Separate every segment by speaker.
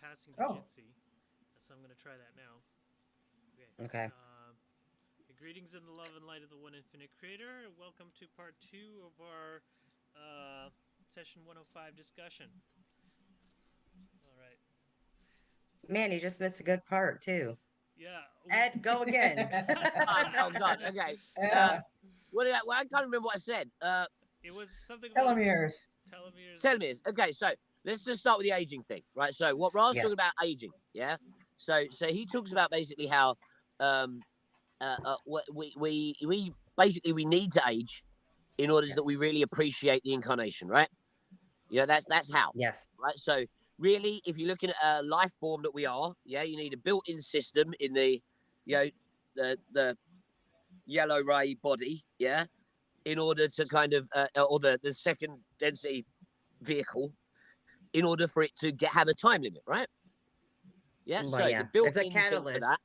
Speaker 1: passing the
Speaker 2: Oh,
Speaker 1: Jitsi, so I'm going to try that now. Okay.
Speaker 3: Okay.
Speaker 1: Greetings in the love and light of the one infinite creator. Welcome to part 2 of our session 105 discussion. All right.
Speaker 3: Man, you just missed a good part too.
Speaker 1: Yeah.
Speaker 3: Ed, go again.
Speaker 4: Oh God. Okay.
Speaker 2: yeah.
Speaker 4: Well, I can't remember what I said.
Speaker 1: It was something about
Speaker 2: Telomeres.
Speaker 1: telomeres.
Speaker 4: Telomeres. Okay, so let's just start with the aging thing, right? So what Ra's talking
Speaker 3: Yes.
Speaker 4: about aging, yeah. So he talks about basically how um we basically we need to age in order that we
Speaker 3: Yes.
Speaker 4: really appreciate the incarnation, right? You know, that's how,
Speaker 3: Yes.
Speaker 4: right? So really, if you're looking at a life form that we are, yeah, you need a built-in system in the, you know, the yellow ray body, yeah, in order to kind of, or the second density vehicle, in order for it to have a time limit, right? Yeah.
Speaker 3: Well,
Speaker 4: So the
Speaker 3: yeah. It's a
Speaker 4: built-in thing for that,
Speaker 3: catalyst.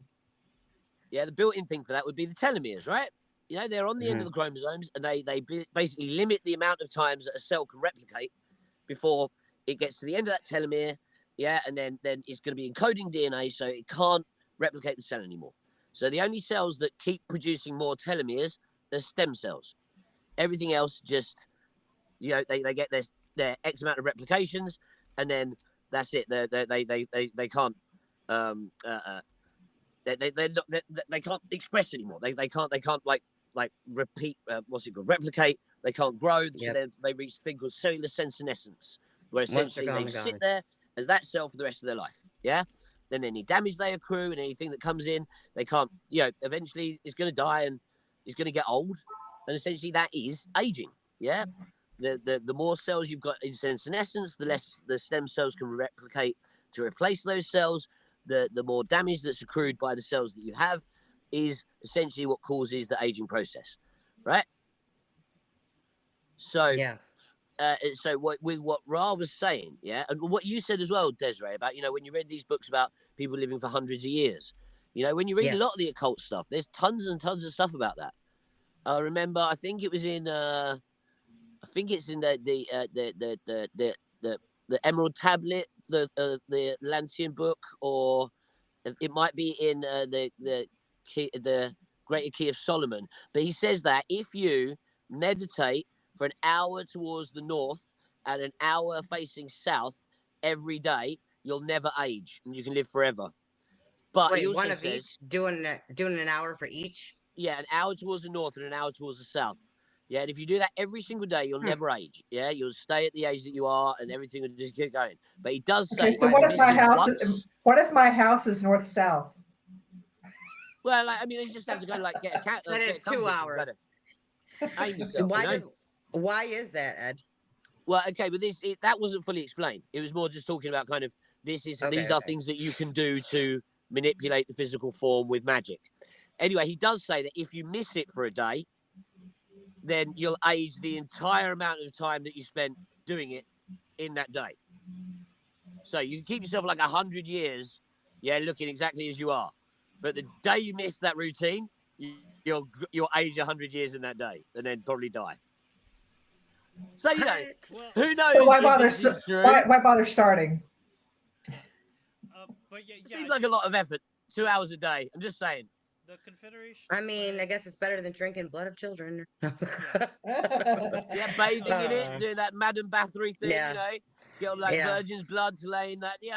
Speaker 4: yeah, the built-in thing for that would be the telomeres, right? You know, they're on the end of
Speaker 3: Hmm.
Speaker 4: the chromosomes, and basically limit the amount of times that a cell can replicate before it gets to the end of that telomere. Yeah, and then it's going to be encoding DNA, so it can't replicate the cell anymore. So the only cells that keep producing more telomeres are stem cells. Everything else just, they get their X amount of replications, and then that's it. They can't um uh, uh, they can't express anymore. They can't like repeat, what's it called, replicate. They can't grow, so
Speaker 3: Yep.
Speaker 4: then they reach a thing called cellular senescence, where
Speaker 3: Once they're
Speaker 4: essentially
Speaker 3: gone,
Speaker 4: they
Speaker 3: they're
Speaker 4: sit
Speaker 3: gone.
Speaker 4: there as that cell for the rest of their life. Yeah. Then any damage they accrue and anything that comes in, they can't. Eventually it's going to die and it's going to get old, and essentially that is aging. Yeah. The more cells you've got in senescence, the less the stem cells can replicate to replace those cells. The more damage that's accrued by the cells that you have is essentially what causes the aging process, right? So,
Speaker 3: Yeah.
Speaker 4: so what Ra was saying, yeah, and what you said as well, Desiree, about when you read these books about people living for hundreds of years, when you read a lot of
Speaker 3: Yes.
Speaker 4: the occult stuff, there's tons and tons of stuff about that. I remember, I think it was in, I think it's in the Emerald Tablet, the Atlantean book, or it might be in the Greater Key of Solomon. But he says that if you meditate for an hour towards the north and an hour facing south every day, you'll never age and you can live forever. But he
Speaker 3: Wait, one
Speaker 4: also
Speaker 3: of
Speaker 4: says,
Speaker 3: each? Doing an hour for each?
Speaker 4: yeah, an hour towards the north and an hour towards the south. Yeah, and if you do that every single day, you'll
Speaker 3: Hmm.
Speaker 4: never age. Yeah, you'll stay at the age that you are, and everything will just keep going. But he does
Speaker 2: Okay,
Speaker 4: say
Speaker 2: so
Speaker 4: if
Speaker 3: By
Speaker 4: you
Speaker 3: the
Speaker 4: miss it
Speaker 3: moon.
Speaker 4: once,
Speaker 2: what if my house is north south?
Speaker 4: well, like, I mean, you just have to go like
Speaker 3: Then
Speaker 4: get a
Speaker 3: it's two
Speaker 4: compass and kind of
Speaker 3: hours.
Speaker 4: aim
Speaker 3: So
Speaker 4: yourself.
Speaker 3: why is that, Ed?
Speaker 4: Well, okay, but that wasn't fully explained. It was more just talking about kind of
Speaker 3: Okay,
Speaker 4: these are
Speaker 3: okay.
Speaker 4: things that you can do to manipulate the physical form with magic. Anyway, he does say that if you miss it for a day, then you'll age the entire amount of time that you spent doing it in that day. So you can keep yourself like 100 years, yeah, looking exactly as you are. But the day you miss that routine, you'll age 100 years in that day, and then probably die. So
Speaker 3: What?
Speaker 1: Well,
Speaker 4: who
Speaker 2: So
Speaker 4: knows if this is true?
Speaker 2: why bother starting?
Speaker 1: but yeah,
Speaker 4: It
Speaker 1: yeah.
Speaker 4: seems like a lot of effort. 2 hours a day. I'm just saying.
Speaker 1: The Confederation
Speaker 3: I
Speaker 1: of
Speaker 3: mean, I guess it's
Speaker 1: Planets.
Speaker 3: better than drinking blood of children.
Speaker 1: Yeah.
Speaker 4: Yeah, bathing in it,
Speaker 3: uh,
Speaker 4: doing that Madame Bathory thing,
Speaker 3: yeah,
Speaker 4: get all like
Speaker 3: yeah.
Speaker 4: virgin's blood to lay in that.
Speaker 1: He's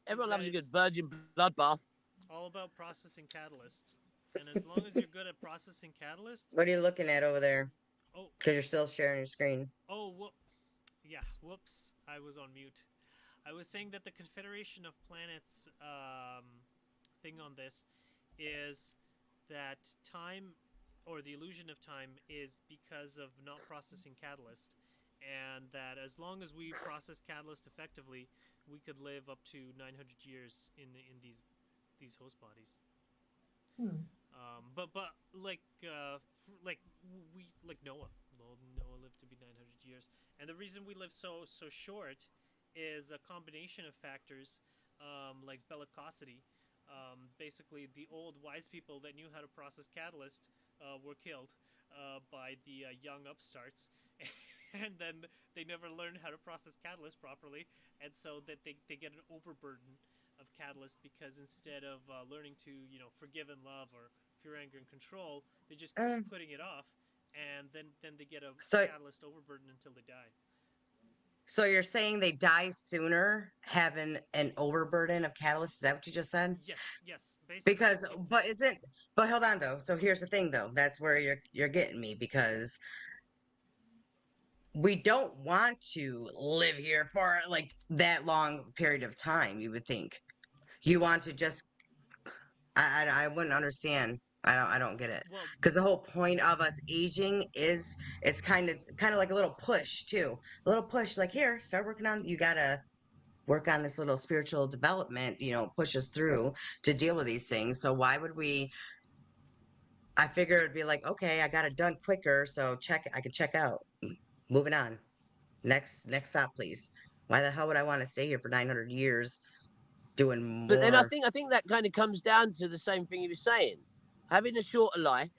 Speaker 4: Everyone
Speaker 1: right.
Speaker 4: loves a good
Speaker 1: It's
Speaker 4: virgin blood bath.
Speaker 1: all about processing catalyst, and as long as you're good at processing catalyst,
Speaker 3: What are you looking at over there?
Speaker 1: oh,
Speaker 3: Because you're still sharing your screen.
Speaker 1: oh, yeah, whoops, I was on mute. I was saying that the Confederation of Planets thing on this is that time, or the illusion of time, is because of not processing catalyst, and that as long as we process catalyst effectively, we could live up to 900 years in these host bodies.
Speaker 2: Hmm.
Speaker 1: But like we like Noah. Noah lived to be 900 years, and the reason we live so short is a combination of factors, like bellicosity. Basically, the old wise people that knew how to process catalyst were killed by the young upstarts, and then they never learned how to process catalyst properly, and so that they get an overburden of catalyst, because instead of learning to forgive and love, or fear, anger, and control, they just keep
Speaker 3: Mm.
Speaker 1: putting it off, and then they get a
Speaker 3: So,
Speaker 1: catalyst overburden until they die.
Speaker 3: so you're saying they die sooner having an overburden of catalyst? Is that what you just said?
Speaker 1: Yes, basically.
Speaker 3: Because, but isn't, but hold on though. So here's the thing though. That's where you're getting me, because we don't want to live here for like that long period of time. You would think you want to just. I wouldn't understand. I don't get it.
Speaker 1: Well,
Speaker 3: Because the whole point of us aging is it's kind of like a little push too. A little push, like here, start working on. You gotta work on this little spiritual development. Push us through to deal with these things. So why would we? I figure it'd be like, okay, I got it done quicker, so I can check out. Moving on. Next stop, please. Why the hell would I want to stay here for 900 years doing
Speaker 4: But then I
Speaker 3: more?
Speaker 4: think I think that kind of comes down to the same thing you were saying. Having a shorter life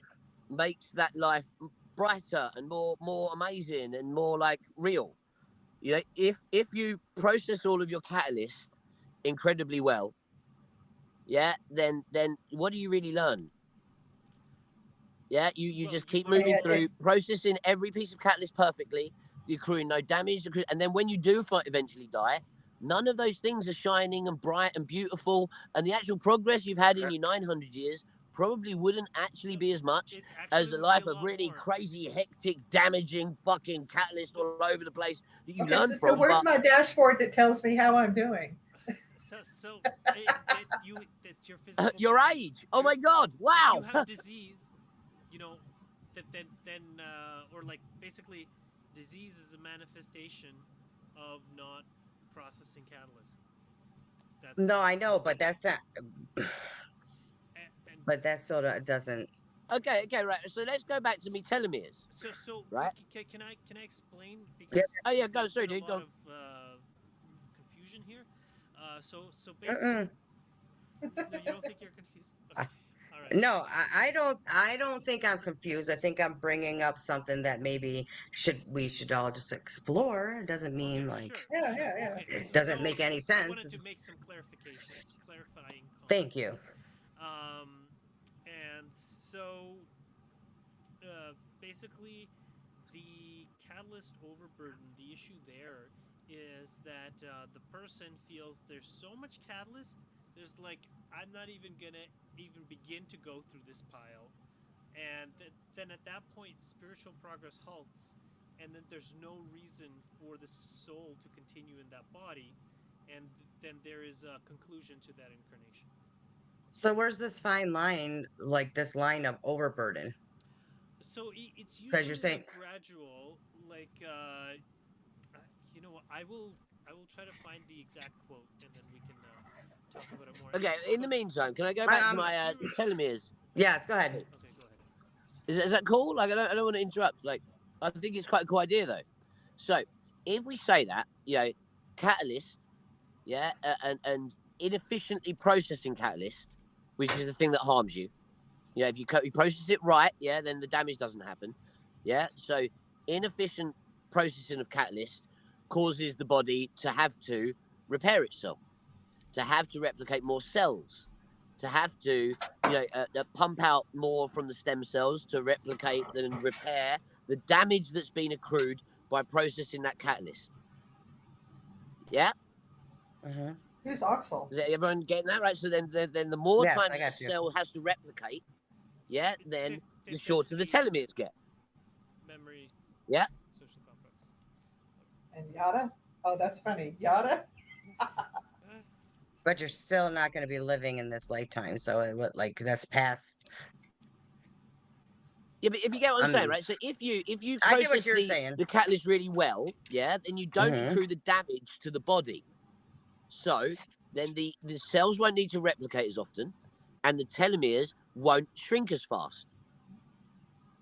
Speaker 4: makes that life brighter and more amazing and more like real. If you process all of your catalyst incredibly well, yeah, then what do you really learn? Yeah, you
Speaker 1: well,
Speaker 4: just
Speaker 1: you
Speaker 4: keep
Speaker 1: learn.
Speaker 4: moving
Speaker 2: Yeah,
Speaker 4: through, processing every piece of catalyst perfectly. You're accruing no damage, and then when you do eventually die, none of those things are shining and bright and beautiful, and the actual progress you've had in your 900 years probably wouldn't actually
Speaker 1: No,
Speaker 4: be as much
Speaker 1: it actually
Speaker 4: as a
Speaker 1: would be
Speaker 4: life
Speaker 1: a
Speaker 4: of
Speaker 1: lot
Speaker 4: really
Speaker 1: more.
Speaker 4: crazy, hectic, damaging fucking catalyst
Speaker 1: No,
Speaker 4: all over the place that you
Speaker 2: Okay,
Speaker 4: learn
Speaker 2: so
Speaker 4: from.
Speaker 2: where's
Speaker 4: But
Speaker 2: my dashboard that tells me how I'm doing?
Speaker 1: so it's your physical
Speaker 4: your
Speaker 1: body.
Speaker 4: age, oh my god,
Speaker 1: If you
Speaker 4: wow.
Speaker 1: have disease, you know, that then or like basically, disease is a manifestation of not processing catalyst.
Speaker 3: No,
Speaker 1: That's
Speaker 3: I know, but that's not.
Speaker 1: and
Speaker 3: But that still doesn't.
Speaker 4: Okay, right. So let's go back to me telomeres,
Speaker 1: so
Speaker 4: right?
Speaker 1: can I explain,
Speaker 3: Yep.
Speaker 1: because
Speaker 4: Oh yeah, go.
Speaker 1: there's
Speaker 4: Sorry,
Speaker 1: been a
Speaker 4: dude.
Speaker 1: lot
Speaker 4: Go.
Speaker 1: of confusion here. So basically,
Speaker 3: Mm-mm.
Speaker 1: no, you don't think you're confused? Okay,
Speaker 3: I-
Speaker 1: all right.
Speaker 3: No, I don't. I don't think I'm confused. I think I'm bringing up something that maybe we should all just explore. It doesn't
Speaker 1: Okay,
Speaker 3: mean like
Speaker 1: sure,
Speaker 2: Yeah,
Speaker 1: sure.
Speaker 2: yeah, yeah.
Speaker 1: Okay,
Speaker 3: it
Speaker 1: so
Speaker 3: doesn't make any
Speaker 1: I
Speaker 3: sense.
Speaker 1: wanted to make some clarifying
Speaker 3: Thank
Speaker 1: comments.
Speaker 3: you.
Speaker 1: And so basically, the catalyst overburden, the issue there is that the person feels there's so much catalyst. There's like, I'm not even gonna even begin to go through this pile, and then at that point, spiritual progress halts, and then there's no reason for the soul to continue in that body, and then there is a conclusion to that incarnation.
Speaker 3: So where's this fine line, like this line of overburden?
Speaker 1: So it's
Speaker 3: Because you're
Speaker 1: usually a
Speaker 3: saying,
Speaker 1: gradual, like I will try to find the exact quote, and then we can talk about it more.
Speaker 4: Okay. In the
Speaker 1: But
Speaker 4: meantime, can I go back to
Speaker 3: um,
Speaker 4: my telomeres?
Speaker 3: yes, go ahead.
Speaker 1: okay, go ahead.
Speaker 4: Is that cool? Like, I don't want to interrupt. Like, I think it's quite a cool idea though. So, if we say that, catalyst, yeah, and inefficiently processing catalyst, which is the thing that harms you. If you process it right, yeah, then the damage doesn't happen. Yeah. So, inefficient processing of catalyst causes the body to have to repair itself, to have to replicate more cells, to have to, pump out more from the stem cells to replicate and repair the damage that's been accrued by processing that catalyst. Yeah,
Speaker 3: Hmm.
Speaker 2: Who's Oxel?
Speaker 4: is everyone getting that right? So then the more
Speaker 3: Yes,
Speaker 4: times
Speaker 3: I
Speaker 4: that a
Speaker 3: got you.
Speaker 4: cell has to replicate, yeah, then the shorter the
Speaker 1: Density,
Speaker 4: telomeres get.
Speaker 1: memory,
Speaker 4: Yeah.
Speaker 1: social complex.
Speaker 2: And Yada? Oh, that's funny. Yada?
Speaker 3: But you're still not going to be living in this lifetime. So it would like that's past.
Speaker 4: Yeah, but if you get what I'm saying,
Speaker 3: Um,
Speaker 4: right? So if you
Speaker 3: I get what
Speaker 4: process
Speaker 3: you're
Speaker 4: the
Speaker 3: saying.
Speaker 4: the catalyst really well, yeah, then you don't
Speaker 3: Hmm.
Speaker 4: accrue the damage to the body. So then the cells won't need to replicate as often, and the telomeres won't shrink as fast.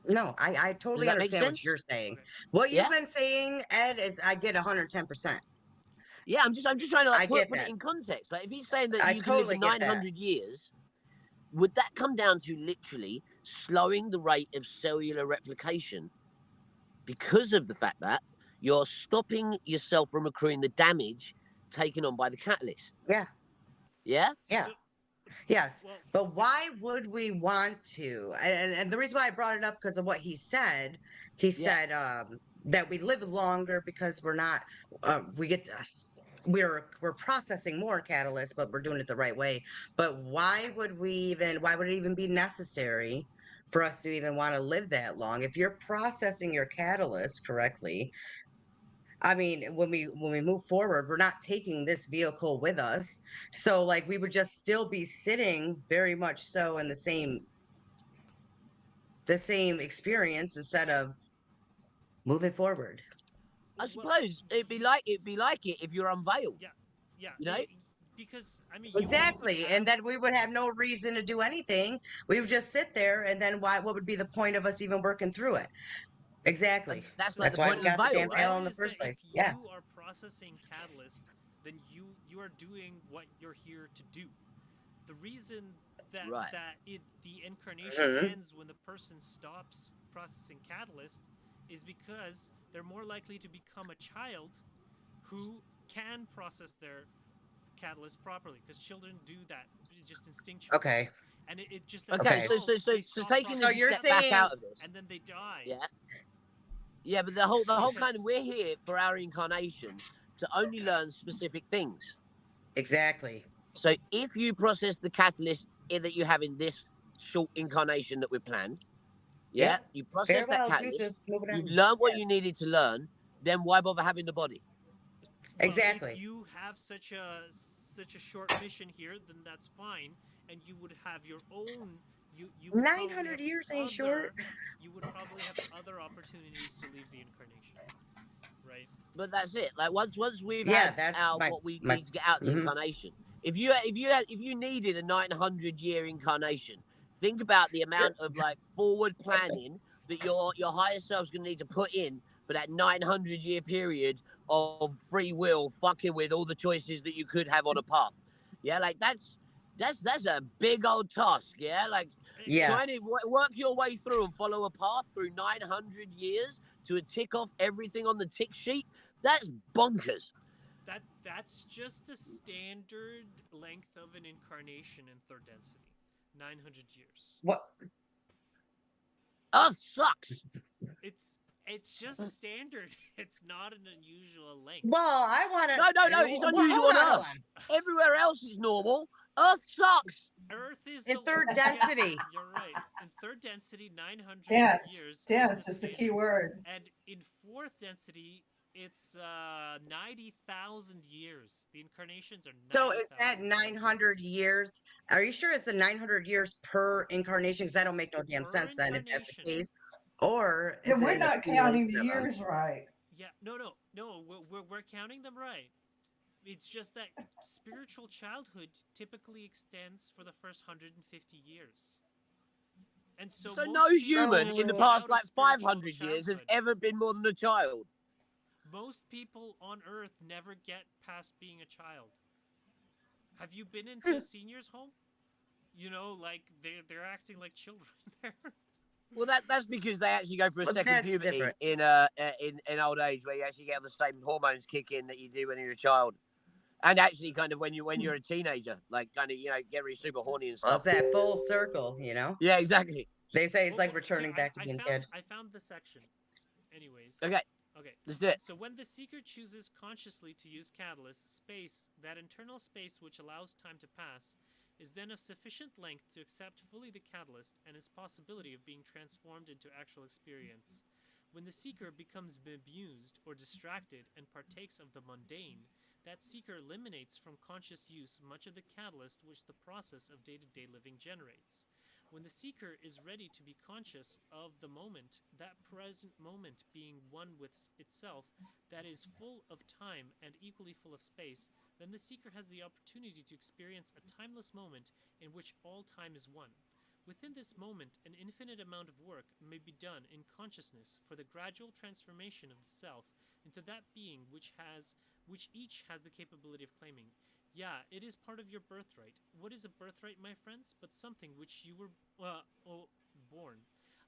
Speaker 3: No, I
Speaker 4: Does
Speaker 3: totally
Speaker 4: that make
Speaker 3: understand what
Speaker 4: sense?
Speaker 3: you're saying.
Speaker 1: Okay.
Speaker 3: What
Speaker 4: Yeah,
Speaker 3: you've been saying, Ed, is I get 110%.
Speaker 4: yeah. I'm just trying to like
Speaker 3: I
Speaker 4: put
Speaker 3: get
Speaker 4: put it
Speaker 3: that.
Speaker 4: in context. Like if he's saying that
Speaker 3: I
Speaker 4: you can live for
Speaker 3: totally get that.
Speaker 4: 900 years, would that come down to literally slowing the rate of cellular replication because of the fact that you're stopping yourself from accruing the damage taken on by the catalyst?
Speaker 3: Yeah.
Speaker 4: Yeah.
Speaker 3: Yeah.
Speaker 1: So,
Speaker 3: Yes.
Speaker 1: well,
Speaker 3: But why would we want to? And the reason why I brought it up because of what he
Speaker 4: Yeah.
Speaker 3: said that we live longer because we're not, we get to, we're processing more catalyst, but we're doing it the right way. But why would it even be necessary for us to even want to live that long? If you're processing your catalyst correctly, I mean, when we move forward, we're not taking this vehicle with us. So like we would just still be sitting very much so in the same experience instead of moving forward.
Speaker 4: I
Speaker 1: well,
Speaker 4: suppose it'd be like it if you're unveiled.
Speaker 1: yeah, yeah.
Speaker 4: You know.
Speaker 1: Because I mean, you could
Speaker 3: Exactly. And
Speaker 1: have.
Speaker 3: then we would have no reason to do anything. We would just sit there and then what would be the point of us even working through it? Exactly.
Speaker 4: And that's
Speaker 1: So
Speaker 4: like
Speaker 3: That's
Speaker 4: the
Speaker 3: why
Speaker 1: so
Speaker 3: we
Speaker 4: point of the
Speaker 3: got the
Speaker 4: veil,
Speaker 3: damn
Speaker 1: the
Speaker 4: right?
Speaker 3: veil in
Speaker 1: point
Speaker 3: the
Speaker 1: is that
Speaker 3: first
Speaker 1: if
Speaker 3: place. Yeah.
Speaker 1: you are processing catalyst, then you are doing what you're here to do. The reason
Speaker 4: Right.
Speaker 1: the incarnation
Speaker 3: Mhm.
Speaker 1: ends when the person stops processing catalyst is because they're more likely to become a child who can process their catalyst properly, because children do that just instinctually,
Speaker 3: Okay.
Speaker 1: and it just as
Speaker 4: Okay.
Speaker 3: Okay.
Speaker 1: adults they
Speaker 4: So
Speaker 1: stop
Speaker 4: taking
Speaker 3: So
Speaker 4: this a
Speaker 1: processing
Speaker 3: you're
Speaker 4: step back
Speaker 1: catalyst
Speaker 3: saying
Speaker 4: out of this.
Speaker 1: and then they die.
Speaker 4: Yeah. Yeah, but the whole kind of
Speaker 1: Because
Speaker 4: we're here for our incarnation to only learn specific things.
Speaker 3: exactly.
Speaker 4: So if you process the catalyst that you have in this short incarnation that we're planned, yeah,
Speaker 3: Yep.
Speaker 4: you process that
Speaker 3: Farewell,
Speaker 4: catalyst,
Speaker 3: deuces. Moving
Speaker 4: you
Speaker 3: on.
Speaker 4: learn what
Speaker 3: Yeah.
Speaker 4: you needed to learn, then why bother having the body?
Speaker 1: well, if
Speaker 3: Exactly.
Speaker 1: you have such a short mission here, then that's fine, and you would have your own. You would probably
Speaker 3: 900
Speaker 1: have
Speaker 3: years ain't short.
Speaker 1: other. You would probably have other opportunities to leave the incarnation, right?
Speaker 4: But that's it. Like once we've
Speaker 3: Yeah,
Speaker 4: had
Speaker 3: that's
Speaker 4: our
Speaker 3: my
Speaker 4: what we
Speaker 3: my
Speaker 4: need to get out the
Speaker 3: mhm.
Speaker 4: incarnation. If you needed a 900-year incarnation, think about the amount of like forward planning that your higher self's gonna need to put in for that 900-year period of free will, fucking with all the choices that you could have on a path. Yeah, like that's a big old task. Yeah, like
Speaker 3: Yeah.
Speaker 4: trying to work your way through and follow a path through 900 years to tick off everything on the tick sheet. That's bonkers.
Speaker 1: That's just a standard length of an incarnation in third density, 900 years.
Speaker 3: What
Speaker 4: Earth sucks.
Speaker 1: It's just standard. It's not an unusual length.
Speaker 3: well, I wanna
Speaker 4: No, it's
Speaker 3: well,
Speaker 4: unusual on
Speaker 3: hold
Speaker 4: Earth.
Speaker 3: on.
Speaker 4: Everywhere else is normal. Earth sucks.
Speaker 1: Earth is
Speaker 3: In
Speaker 1: the
Speaker 3: third
Speaker 1: yes,
Speaker 3: density.
Speaker 1: you're right. In third density, 900
Speaker 2: Dense.
Speaker 1: years
Speaker 2: Dense
Speaker 1: the
Speaker 2: is the key
Speaker 1: standard,
Speaker 2: word.
Speaker 1: and in fourth density, it's 90,000 years. The incarnations are
Speaker 3: So is that
Speaker 1: 90,000 years.
Speaker 3: 900 years? Are you sure it's the 900 years per incarnation? Because that don't
Speaker 1: It's
Speaker 3: make no damn
Speaker 1: per
Speaker 3: sense then if that's
Speaker 1: incarnation.
Speaker 3: the case. Or
Speaker 2: Yeah,
Speaker 3: is it
Speaker 2: we're
Speaker 3: an
Speaker 2: not
Speaker 3: accumulation
Speaker 2: counting the
Speaker 3: of them?
Speaker 2: years right.
Speaker 1: Yeah, no. We're counting them right. It's just that spiritual childhood typically extends for the first 150 years. And so
Speaker 4: So no
Speaker 1: most people
Speaker 4: human in
Speaker 1: never
Speaker 4: the
Speaker 3: So
Speaker 1: get
Speaker 4: past
Speaker 1: out of
Speaker 4: like
Speaker 1: spiritual
Speaker 4: 500 years has
Speaker 1: childhood.
Speaker 4: ever been more than a child.
Speaker 1: Most people on Earth never get past being a child. Have you been into
Speaker 3: hmm,
Speaker 1: a senior's home? You know, like they're acting like children there.
Speaker 4: Well, that's because they actually go for a
Speaker 3: well,
Speaker 4: second
Speaker 3: that's
Speaker 4: puberty
Speaker 3: different.
Speaker 4: in old age, where you actually get all the same hormones kick in that you do when you're a child, and actually kind of when you're a teenager, like kind of get really super horny and
Speaker 3: Well,
Speaker 4: stuff.
Speaker 3: it's that full circle.
Speaker 4: Yeah, exactly.
Speaker 3: They say it's like
Speaker 1: Well, here
Speaker 3: returning back to being a kid.
Speaker 1: I found the section. Anyways,
Speaker 4: Okay,
Speaker 1: okay.
Speaker 4: let's do it.
Speaker 1: So when the seeker chooses consciously to use catalyst, space, that internal space which allows time to pass, is then of sufficient length to accept fully the catalyst and its possibility of being transformed into actual experience. When the seeker becomes bemused or distracted and partakes of the mundane, that seeker eliminates from conscious use much of the catalyst which the process of day to day living generates. When the seeker is ready to be conscious of the moment, that present moment being one with itself, that is full of time and equally full of space, then the seeker has the opportunity to experience a timeless moment in which all time is one. Within this moment, an infinite amount of work may be done in consciousness for the gradual transformation of the self into that being which each has the capability of claiming. Yeah, it is part of your birthright. What is a birthright, my friends? But something which you were born.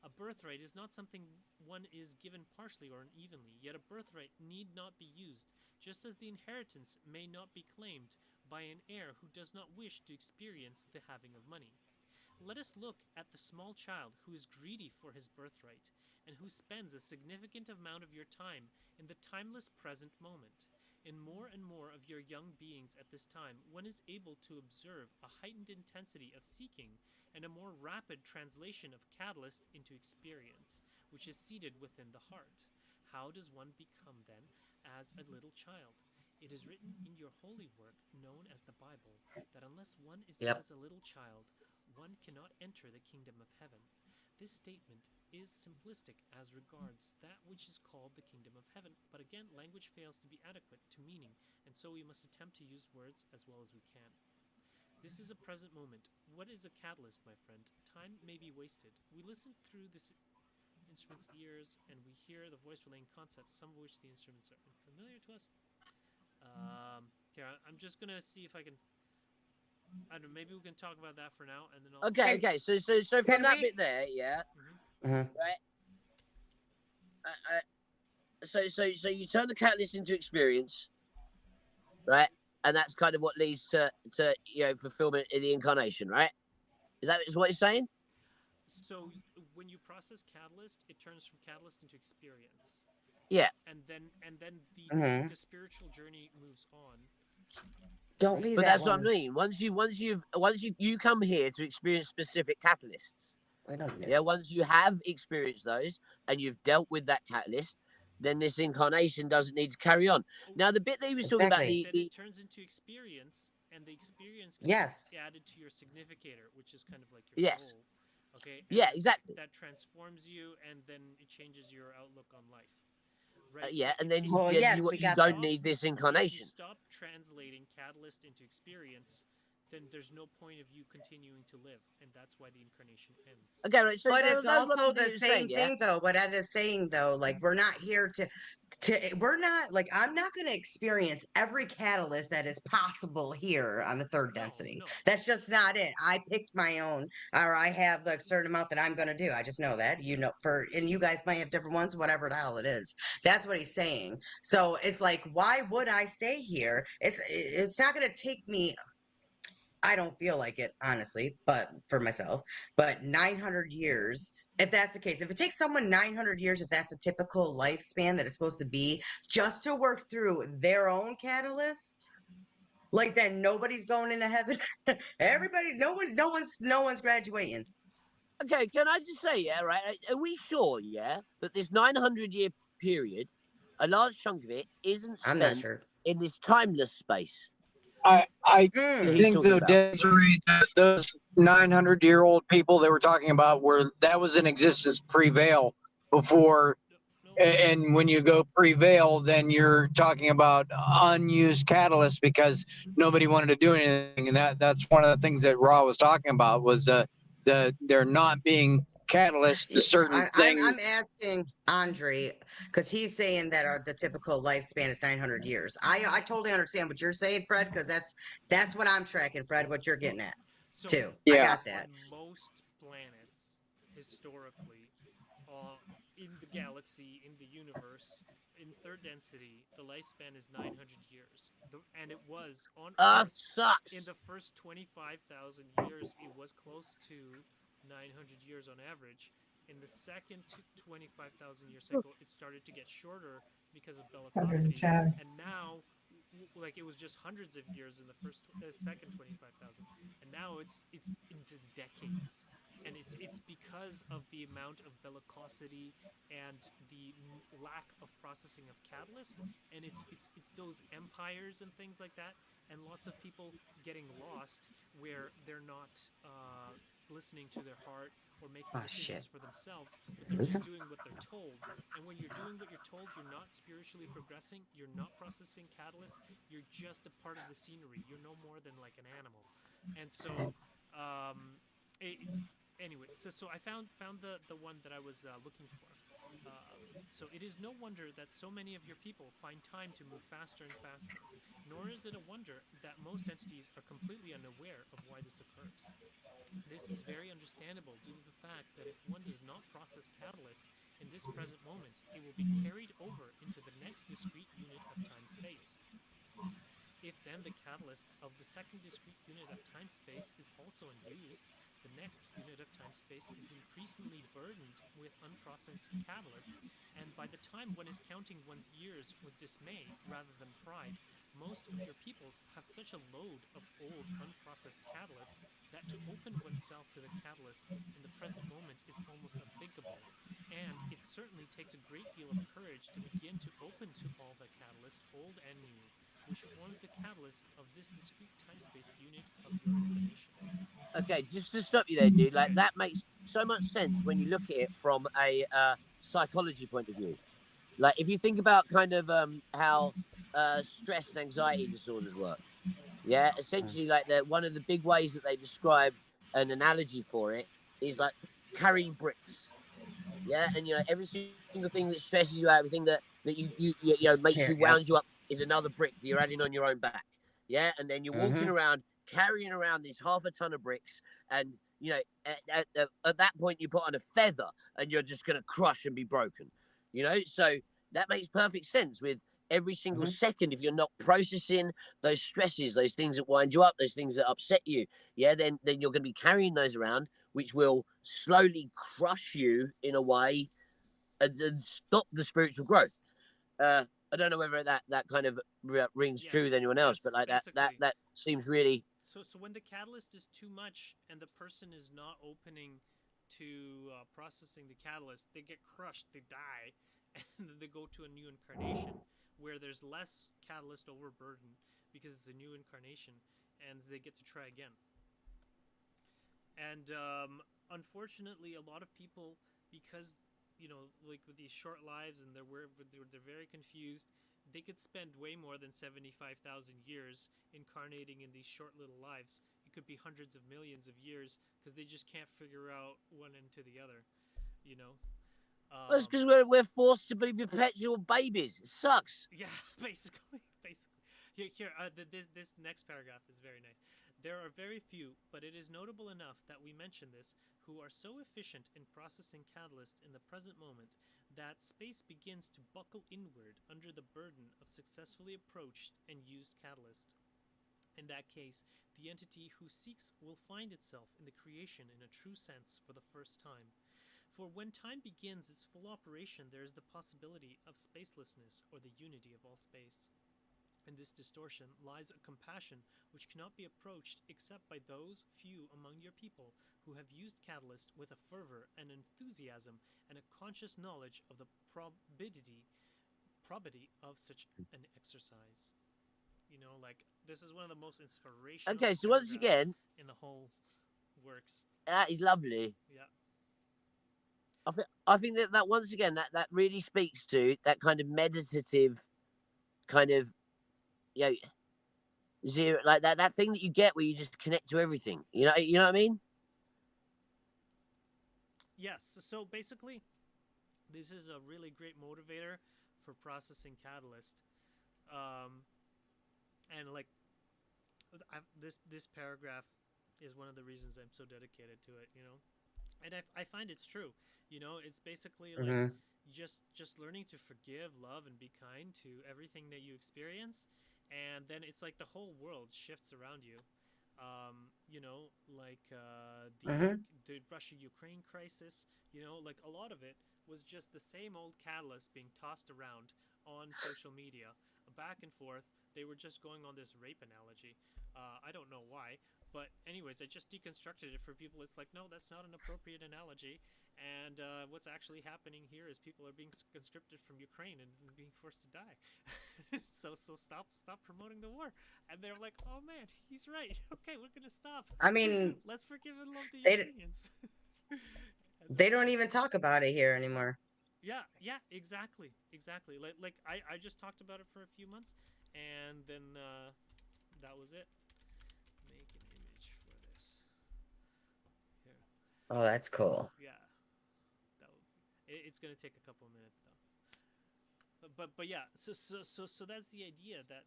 Speaker 1: A birthright is not something one is given partially or unevenly, yet a birthright need not be used, just as the inheritance may not be claimed by an heir who does not wish to experience the having of money. Let us look at the small child who is greedy for his birthright and who spends a significant amount of your time in the timeless present moment. In more and more of your young beings at this time, one is able to observe a heightened intensity of seeking and a more rapid translation of catalyst into experience, which is seated within the heart. How does one become, then, as a little child? It is written in your holy work, known as the Bible, that unless one is
Speaker 3: Yep.
Speaker 1: as a little child, one cannot enter the kingdom of heaven. This statement is simplistic as regards that which is called the kingdom of heaven, but again, language fails to be adequate to meaning, and so we must attempt to use words as well as we can. This is a present moment. What is a catalyst, my friend? Time may be wasted. We listen through this instrument's ears and we hear the voice relaying concepts, some of which the instruments are unfamiliar to us. Here, I'm just gonna see if I can. I don't know. Maybe we can talk about that for now, and then I'll.
Speaker 4: Okay,
Speaker 3: Can
Speaker 4: okay. So from
Speaker 3: can
Speaker 4: that
Speaker 3: we?
Speaker 4: bit there, yeah,
Speaker 1: Mhm.
Speaker 3: Mhm.
Speaker 4: right. So you turn the catalyst into experience, right? And that's kind of what leads to fulfillment in the incarnation, right? Is what you're saying?
Speaker 1: So when you process catalyst, it turns from catalyst into experience,
Speaker 4: Yeah.
Speaker 1: and then
Speaker 3: Mhm.
Speaker 1: the spiritual journey moves on,
Speaker 3: Don't
Speaker 1: right?
Speaker 3: leave
Speaker 4: But
Speaker 3: that
Speaker 4: that's what I
Speaker 3: one.
Speaker 4: mean. Once you come here to experience specific catalysts,
Speaker 3: Wait a minute.
Speaker 4: yeah. Once you have experienced those and you've dealt with that catalyst, then this incarnation doesn't need to carry on.
Speaker 1: Oh,
Speaker 4: Now, the bit that he was talking about,
Speaker 3: Exactly.
Speaker 1: then it turns into experience, and the experience can be
Speaker 3: Yes.
Speaker 1: added to your significator, which is kind of like your
Speaker 4: yes,
Speaker 1: soul, okay? And
Speaker 4: yeah, exactly.
Speaker 1: that transforms you, and then it changes your outlook on life, right?
Speaker 4: Yeah, and
Speaker 1: It
Speaker 4: then
Speaker 3: Well,
Speaker 1: if
Speaker 3: yes,
Speaker 4: you
Speaker 3: we
Speaker 1: you
Speaker 4: you
Speaker 3: got
Speaker 4: don't
Speaker 3: that.
Speaker 1: stop
Speaker 4: need this
Speaker 1: if you
Speaker 4: incarnation.
Speaker 1: stop translating catalyst into experience, then there's no point of you continuing to live, and that's why the incarnation ends.
Speaker 4: Okay, right. So
Speaker 3: But
Speaker 4: that,
Speaker 3: it's
Speaker 4: that was one of
Speaker 3: also
Speaker 4: the things
Speaker 3: the
Speaker 4: he was saying.
Speaker 3: same
Speaker 4: Yeah.
Speaker 3: thing though. What Ed is saying though, like we're not here to we're not like I'm not going to experience every catalyst that is possible here on the third
Speaker 1: No,
Speaker 3: density.
Speaker 1: no.
Speaker 3: That's just not it. I picked my own, or I have a certain amount that I'm going to do. I just know that, and you guys might have different ones, whatever the hell it is. That's what he's saying. So it's like, why would I stay here? It's not going to take me. I don't feel like it, honestly, but for myself. But 900 years, if that's the case, if it takes someone 900 years, if that's the typical lifespan that it's supposed to be, just to work through their own catalyst, like then nobody's going into heaven. Everybody, no one's graduating.
Speaker 4: Okay. Can I just say, yeah, right? Are we sure, yeah, that this 900-year period, a large chunk of it, isn't
Speaker 3: I'm not
Speaker 4: spent
Speaker 3: sure.
Speaker 4: in this timeless space
Speaker 5: I
Speaker 4: that
Speaker 3: Mm,
Speaker 4: he's
Speaker 5: think
Speaker 4: talking
Speaker 5: though,
Speaker 4: about?
Speaker 5: Desiree, that those 900-year-old people they were talking about were that was in existence pre-veil before,
Speaker 1: No,
Speaker 5: and when you go pre-veil, then you're talking about unused catalysts because nobody wanted to do anything, and that's one of the things that Raw was talking about was there not being catalysts to
Speaker 3: yeah,
Speaker 5: certain
Speaker 3: I'm
Speaker 5: things.
Speaker 3: asking Andre because he's saying that the typical lifespan is 900 years. I totally understand what you're saying, Fred, because that's what I'm tracking, Fred. What you're getting at
Speaker 1: so
Speaker 3: too. I
Speaker 5: Yeah,
Speaker 3: got
Speaker 1: on
Speaker 3: that.
Speaker 1: most planets, historically, in the galaxy, in the universe, in third density, the lifespan is 900 years. And it was on
Speaker 4: Earth
Speaker 1: Earth in
Speaker 4: sucks.
Speaker 1: the first 25,000 years, it was close to 900 years on average. In the second 25,000 year cycle, it started to get shorter because of bellicosity.
Speaker 2: 110.
Speaker 1: And now, like it was just hundreds of years in the second 25,000, and now it's into decades, and it's because of the amount of bellicosity and the lack of processing of catalyst, and it's those empires and things like that, and lots of people getting lost where they're not listening to their heart or making
Speaker 3: Oh shit.
Speaker 1: decisions for themselves, but they're
Speaker 3: Who's
Speaker 1: just
Speaker 3: that?
Speaker 1: doing what they're told. And when you're doing what you're told, you're not spiritually progressing, you're not processing catalyst, you're just a part of the scenery. You're no more than like an animal. And so, um, it, anyway, so I found the one that I was looking for. So it is no wonder that so many of your people find time to move faster and faster, nor is it a wonder that most entities are completely unaware of why this occurs. This is very understandable due to the fact that if one does not process catalyst in this present moment, it will be carried over into the next discrete unit of time space. If then the catalyst of the second discrete unit of time space is also unused, the next unit of time space is increasingly burdened with unprocessed catalyst, and by the time one is counting one's years with dismay rather than pride, most of your peoples have such a load of old unprocessed catalyst that to open oneself to the catalyst in the present moment is almost unthinkable. And it certainly takes a great deal of courage to begin to open to all the catalyst, old and new, which forms the catalyst of this discrete time space unit of your incarnation.
Speaker 4: Okay, just to stop you there, dude. Like that makes so much sense when you look at it from a psychology point of view. Like if you think about kind of how stress and anxiety disorders work. Yeah, essentially, like the one of the big ways that they describe an analogy for it is like carrying bricks. Yeah, and every single thing that stresses you out, everything that
Speaker 3: Just
Speaker 4: makes
Speaker 3: care.
Speaker 4: you
Speaker 3: Yep.
Speaker 4: wound you up is another brick that you're adding on your own back. Yeah, and then you're walking
Speaker 3: Mm-hmm.
Speaker 4: around carrying around this half a ton of bricks, and at that point you put on a feather, and you're just gonna crush and be broken. So that makes perfect sense with every single
Speaker 3: Mm-hmm.
Speaker 4: second if you're not processing those stresses, those things that wind you up, those things that upset you. Yeah, then you're going to be carrying those around, which will slowly crush you in a way and stop the spiritual growth. I don't know whether that kind of rings true with
Speaker 1: Yes,
Speaker 4: anyone else, but
Speaker 1: yes,
Speaker 4: like that that
Speaker 1: basically.
Speaker 4: that seems really
Speaker 1: So when the catalyst is too much and the person is not opening to processing the catalyst, they get crushed, they die, and then they go to a new incarnation where there's less catalyst overburden because it's a new incarnation, and they get to try again. And unfortunately, a lot of people, because like with these short lives and they're very confused, they could spend way more than 75,000 years incarnating in these short little lives. It could be hundreds of millions of years because they just can't figure out one into the other. You know.
Speaker 4: well, it's
Speaker 1: Um,
Speaker 4: because we're forced to be perpetual babies. It sucks.
Speaker 1: Yeah, basically. Here, this next paragraph is very nice. There are very few, but it is notable enough that we mention this, who are so efficient in processing catalyst in the present moment that space begins to buckle inward under the burden of successfully approached and used catalyst. In that case, the entity who seeks will find itself in the creation in a true sense for the first time. For when time begins its full operation, there is the possibility of spacelessness or the unity of all space. In this distortion lies a compassion which cannot be approached except by those few among your people who have used catalyst with a fervor and enthusiasm and a conscious knowledge of the probity of such an exercise. Like this is one of the most inspirational
Speaker 4: Okay, so once
Speaker 1: paragraphs
Speaker 4: again,
Speaker 1: in the whole works.
Speaker 4: that is lovely.
Speaker 1: Yeah.
Speaker 4: I think that once again that really speaks to that kind of meditative kind of you know zero, like that thing that you get where you just connect to everything. You know what I mean?
Speaker 1: Yes. So basically, this is a really great motivator for processing catalyst. Um, and like this paragraph is one of the reasons I'm so dedicated to it. And I find it's true. It's basically like
Speaker 3: Mm-hmm.
Speaker 1: just learning to forgive, love, and be kind to everything that you experience, and then it's like the whole world shifts around you. Like
Speaker 3: Mm-hmm.
Speaker 1: the Russia-Ukraine crisis. Like a lot of it was just the same old catalyst being tossed around on social media, back and forth. They were just going on this rape analogy. I don't know why, but anyways, I just deconstructed it for people. It's like, no, that's not an appropriate analogy. And what's actually happening here is people are being conscripted from Ukraine and being forced to die. So stop promoting the war. And they're like, oh man, he's right. Okay, we're gonna stop.
Speaker 3: I mean,
Speaker 1: Let's forgive and love the
Speaker 3: they d-
Speaker 1: Ukrainians. And
Speaker 3: they don't even talk about it here anymore.
Speaker 1: yeah, exactly. Like I just talked about it for a few months, and then that was it. Make an image for this. Here.
Speaker 3: Oh, that's cool.
Speaker 1: Yeah, that would it's gonna take a couple of minutes though. But yeah, so that's the idea that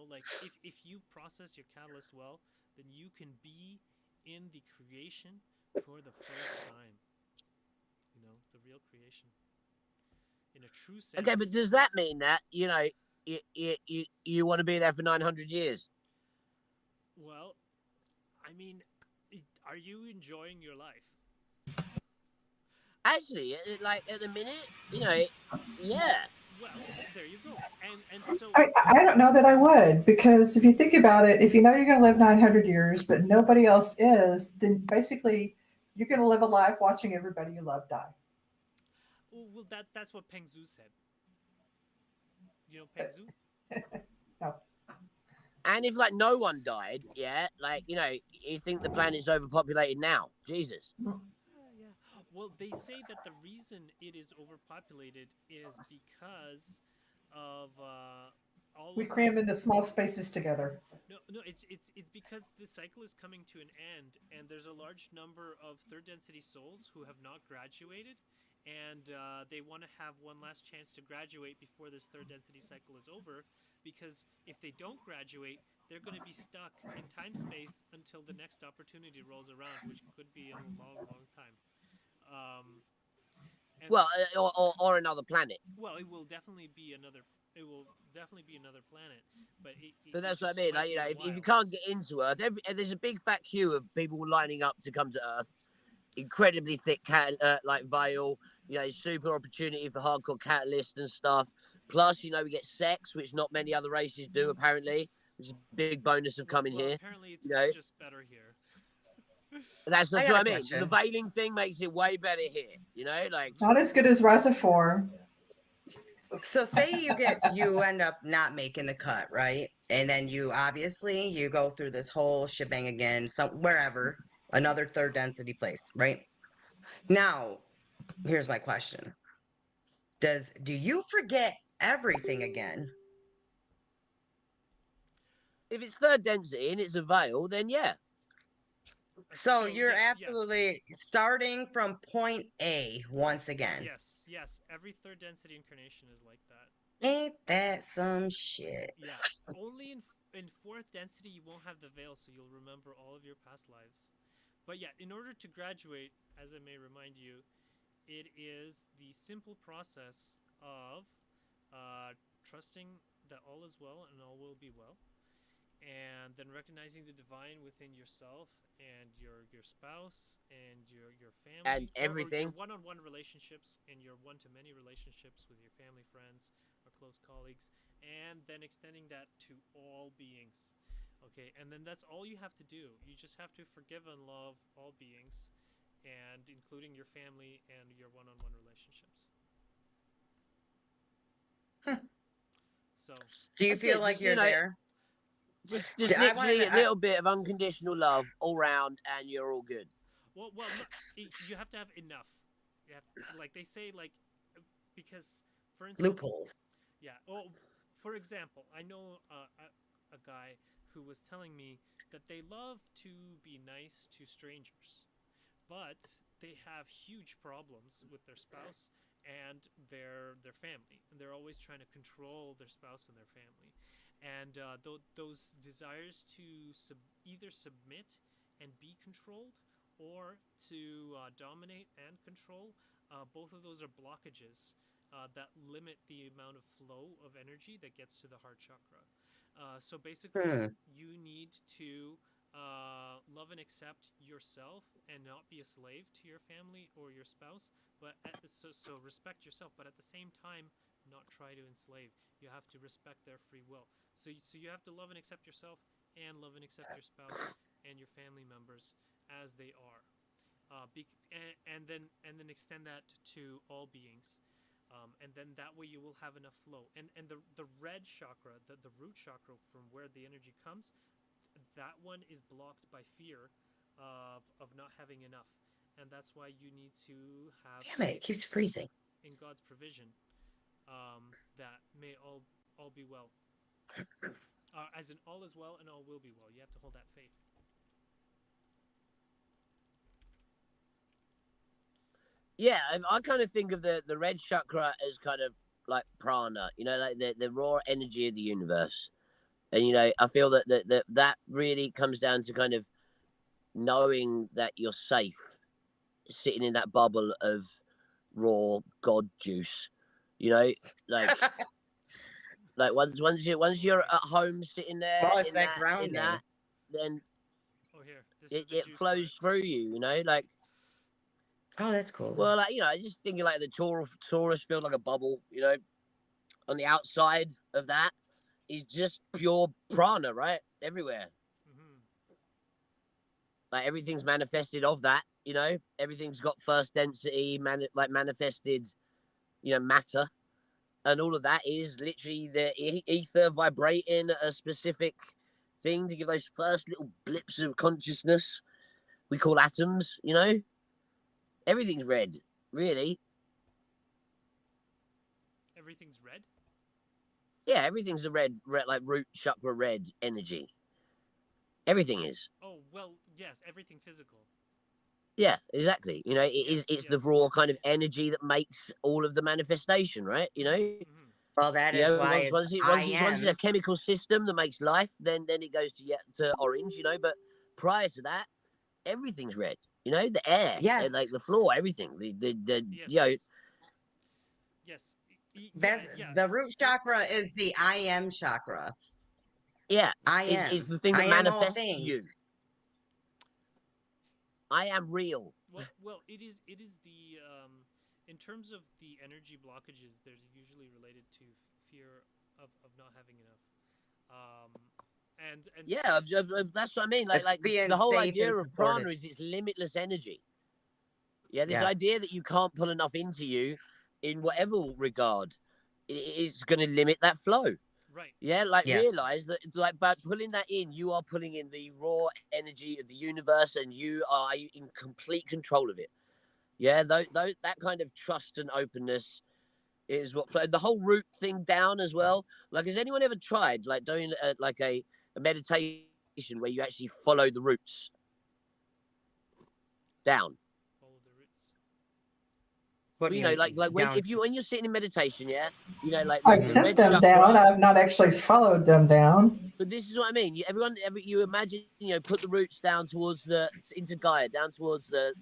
Speaker 1: like if you process your catalyst well, then you can be in the creation for the first time. The real creation in a true
Speaker 4: Okay,
Speaker 1: sense.
Speaker 4: but does that mean that you want to be there for 900 years.
Speaker 1: Well, I mean, are you enjoying your life?
Speaker 4: Actually, like at the minute, yeah.
Speaker 1: Well, there you go. And so
Speaker 2: I don't know that I would, because if you think about it, if you know you're going to live 900 years, but nobody else is, then basically you're going to live a life watching everybody you love die.
Speaker 1: well, that's what Peng Zhu said. You know Peng Zhu?
Speaker 2: No.
Speaker 4: And if like no one died, yeah, like you think the planet's overpopulated now? Jesus.
Speaker 1: Yeah. Well, they say that the reason it is overpopulated is because of all
Speaker 2: We
Speaker 1: of
Speaker 2: cram
Speaker 1: these.
Speaker 2: into small spaces together.
Speaker 1: No, it's because the cycle is coming to an end, and there's a large number of third density souls who have not graduated, and they want to have one last chance to graduate before this third density cycle is over. Because if they don't graduate, they're going to be stuck in time space until the next opportunity rolls around, which could be in a long, long time. Um, and
Speaker 4: Well, or another planet.
Speaker 1: well, it will definitely be another. It will definitely be another planet, but
Speaker 4: But
Speaker 1: it
Speaker 4: that's what I
Speaker 1: just
Speaker 4: mean.
Speaker 1: might
Speaker 4: Like,
Speaker 1: be in a
Speaker 4: if you
Speaker 1: while.
Speaker 4: can't get into Earth, there's a big fat queue of people lining up to come to Earth. Incredibly thick like veil. Super opportunity for hardcore catalyst and stuff. Plus, we get sex, which not many other races do apparently, which is a big bonus of coming
Speaker 1: Well,
Speaker 4: here.
Speaker 1: apparently it's,
Speaker 4: You
Speaker 1: it's
Speaker 4: know,
Speaker 1: just better here.
Speaker 4: that's
Speaker 3: I
Speaker 4: that's
Speaker 3: got
Speaker 4: what
Speaker 3: a
Speaker 4: I mean. The
Speaker 3: question.
Speaker 4: veiling thing makes it way better here. Like
Speaker 2: Not as good as Rise of 4.
Speaker 3: So say you end up not making the cut, right? And then you go through this whole shebang again, wherever, another third density place, right? Now, here's my question. Do you forget everything again?
Speaker 4: if it's third density and it's a veil, then yeah.
Speaker 3: So you're
Speaker 1: Yes.
Speaker 3: absolutely starting from point A once again.
Speaker 1: Yes. Every third density incarnation is like that.
Speaker 3: Ain't that some shit?
Speaker 1: Yeah. Only in fourth density you won't have the veil, so you'll remember all of your past lives. But yeah, in order to graduate, as I may remind you, it is the simple process of trusting that all is well and all will be well, and then recognizing the divine within yourself and your spouse and your
Speaker 4: And
Speaker 1: family, or your
Speaker 4: everything.
Speaker 1: one-on-one relationships and your one-to-many relationships with your family, friends, or close colleagues, and then extending that to all beings. Okay, and then that's all you have to do. You just have to forgive and love all beings, and including your family and your one-on-one relationships. So
Speaker 3: Do you
Speaker 4: That's
Speaker 3: feel
Speaker 4: it.
Speaker 3: like
Speaker 4: Just
Speaker 3: you're there?
Speaker 4: just
Speaker 3: I want
Speaker 4: literally a
Speaker 3: to.
Speaker 4: little bit of unconditional love all round, and you're all good.
Speaker 1: well, no, you have to have enough. You have, like they say, like because, for instance,
Speaker 3: Loopholes.
Speaker 1: yeah. Oh, for example, I know a guy who was telling me that they love to be nice to strangers, but they have huge problems with their spouse and their family, and they're always trying to control their spouse and their family, and those desires to either submit and be controlled, or to dominate and control, both of those are blockages that limit the amount of flow of energy that gets to the heart chakra. So basically,
Speaker 3: Hmm.
Speaker 1: you need to love and accept yourself and not be a slave to your family or your spouse. But so respect yourself, but at the same time, not try to enslave. You have to respect their free will. So you have to love and accept yourself, and love and accept your spouse and your family members as they are. And then extend that to all beings. And then that way you will have enough flow. And the red chakra, the root chakra from where the energy comes, that one is blocked by fear of not having enough. And that's why you need to have
Speaker 3: Damn it! It
Speaker 1: faith
Speaker 3: keeps freezing.
Speaker 1: in God's provision, that may all be well. As in, all is well and all will be well. You have to hold that faith.
Speaker 4: Yeah, I kind of think of the red chakra as kind of like prana, like the raw energy of the universe. And I feel that really comes down to kind of knowing that you're safe, sitting in that bubble of raw God juice. Like Like once you're at home sitting there
Speaker 3: Well, it's
Speaker 4: in
Speaker 3: that
Speaker 4: that
Speaker 3: grounding.
Speaker 4: then
Speaker 1: Oh, here. This
Speaker 4: it,
Speaker 1: is the
Speaker 4: it
Speaker 1: juice
Speaker 4: flows
Speaker 1: part.
Speaker 4: through you. You know, like
Speaker 3: Oh, that's cool.
Speaker 4: well, like I just think like the torus field like a bubble. You know, on the outside of that is just pure prana, right? Everywhere.
Speaker 1: Hmm.
Speaker 4: Like everything's manifested of that. You know, everything's got first density, manifested. Matter, and all of that is literally the ether vibrating a specific thing to give those first little blips of consciousness we call atoms. Everything's red, really.
Speaker 1: Everything's red.
Speaker 4: Yeah, everything's a red like root chakra red energy. Everything is.
Speaker 1: Oh well, yes. Everything physical.
Speaker 4: Yeah, exactly.
Speaker 1: Yes.
Speaker 4: It's the
Speaker 1: Yes.
Speaker 4: raw kind of energy that makes all of the manifestation, right?
Speaker 1: Hmm.
Speaker 3: Well, that is why
Speaker 4: Once
Speaker 3: it's
Speaker 4: once, it,
Speaker 3: I
Speaker 4: once it's a
Speaker 3: am.
Speaker 4: chemical system that makes life, then it goes to orange. But prior to that, everything's red. The air, like
Speaker 3: Yes,
Speaker 4: the floor, everything. The
Speaker 1: Yes. Yes. Yeah.
Speaker 3: that's
Speaker 1: Yeah.
Speaker 3: the root chakra is the I am chakra.
Speaker 4: yeah,
Speaker 3: I
Speaker 4: is
Speaker 3: am.
Speaker 4: the thing
Speaker 3: I
Speaker 4: that
Speaker 3: am all
Speaker 4: manifests
Speaker 3: things.
Speaker 4: you. I am real.
Speaker 1: Well. It is. It is the. In terms of the energy blockages, they're usually related to fear of not having enough. And
Speaker 4: Yeah, that's what I mean. Like
Speaker 3: It's
Speaker 4: like
Speaker 3: being
Speaker 4: the whole
Speaker 3: safe
Speaker 4: idea
Speaker 3: and
Speaker 4: of prana
Speaker 3: supported.
Speaker 4: is it's limitless energy. Yeah, this
Speaker 3: Yeah.
Speaker 4: idea that you can't pull enough into you in whatever regard is going to limit that flow.
Speaker 1: right.
Speaker 4: Yeah, like
Speaker 3: Yes.
Speaker 4: realize that, like, by pulling that in, you are pulling in the raw energy of the universe, and you are in complete control of it. Yeah, though that kind of trust and openness is what the whole root thing down as well. Like, has anyone ever tried like doing a meditation where you actually follow the roots down?
Speaker 1: Follow the roots.
Speaker 3: What
Speaker 4: Well,
Speaker 3: do you
Speaker 4: like when
Speaker 3: down?
Speaker 4: when you're sitting in meditation, yeah, like
Speaker 2: I've
Speaker 4: the
Speaker 2: sent
Speaker 4: red
Speaker 2: them down.
Speaker 4: chakra.
Speaker 2: I've not actually followed them down.
Speaker 4: But this is what I mean. You imagine, put the roots down towards into Gaia, down towards the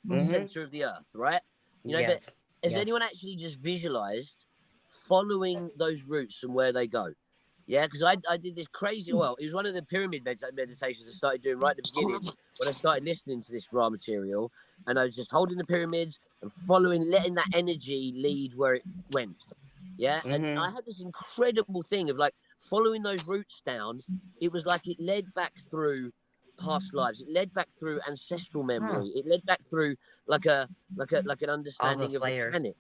Speaker 3: Mm-hmm.
Speaker 4: center of the earth, right? But
Speaker 3: Yes.
Speaker 4: has
Speaker 3: Yes.
Speaker 4: anyone actually just visualized following those roots from where they go? Yeah, because I did this crazy. Well, it was one of the pyramid meditations I started doing right at the beginning when I started listening to this raw material, and I was just holding the pyramids and following, letting that energy lead where it went. Yeah, and
Speaker 3: Mm-hmm.
Speaker 4: I had this incredible thing of like following those roots down. It was like it led back through past lives. It led back through ancestral
Speaker 3: Huh.
Speaker 4: memory. It led back through like an
Speaker 3: All
Speaker 4: understanding
Speaker 3: those
Speaker 4: of the
Speaker 3: layers.
Speaker 4: planet.